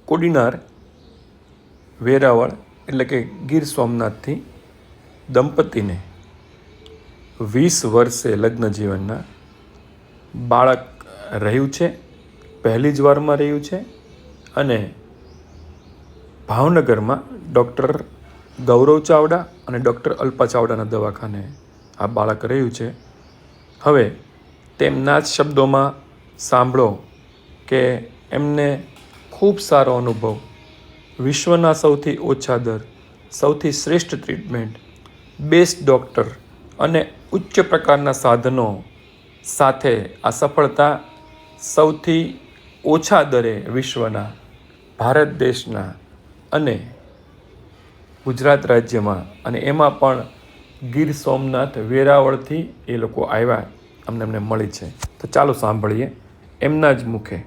કોડીનાર વેરાવળ એટલે કે ગીર સોમનાથથી દંપતીને 20 વર્ષે લગ્ન જીવનના બાળક રહ્યું છે, પહેલી જ વારમાં રહ્યું છે અને ભાવનગરમાં ડૉક્ટર ગૌરવ ચાવડા અને ડૉક્ટર અલ્પા ચાવડાના દવાખાને આ બાળક રહ્યું છે. હવે તેમના જ શબ્દોમાં સાંભળો કે એમને ખૂબ સારો અનુભવ, વિશ્વના સૌથી ઓછા દર, સૌથી શ્રેષ્ઠ ટ્રીટમેન્ટ, બેસ્ટ ડૉક્ટર અને ઉચ્ચ પ્રકારના સાધનો સાથે આ સફળતા સૌથી ઓછા દરે વિશ્વના, ભારત દેશના અને ગુજરાત રાજ્યમાં અને એમાં પણ ગીર સોમનાથ વેરાવળથી એ લોકો આવ્યા, અમને મળી છે. તો ચાલો સાંભળીએ એમના જ મુખે.